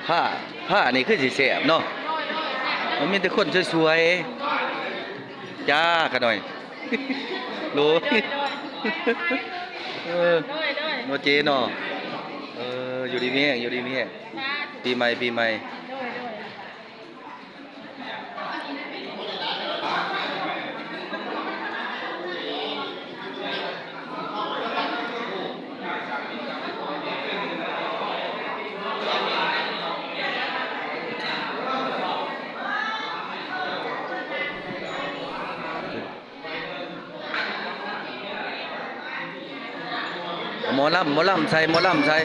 ผ้าผ้านี่คือสิแซ่บเนาะมันมีแต่คนสวยๆจ้ากันหน่อยโหลเออโนเจเนาะอยู่ดีมีแฮงอยู่ดีมีแฮงปีใหม่ปีใหม่หมอลำหมอลำใส่หมอลำใส่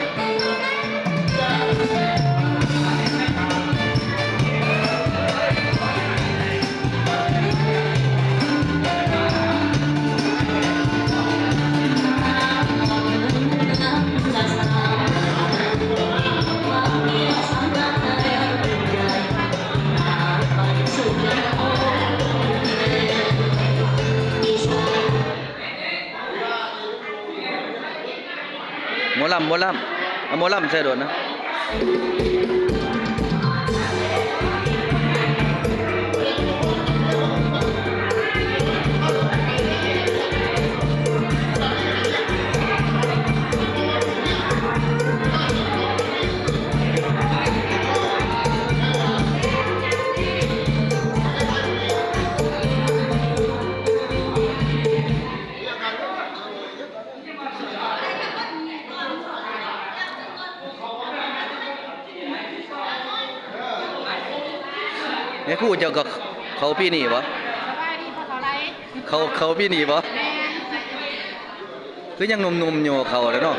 หมอลำหมอลำเอาหมอลำใส่โดดนะเนี่ยคู่เจ้าก็เขาพี่นี่บ่เขาพี่นี่บ่คือยังหนุ่มๆอยู่เขาแล้วเนาะ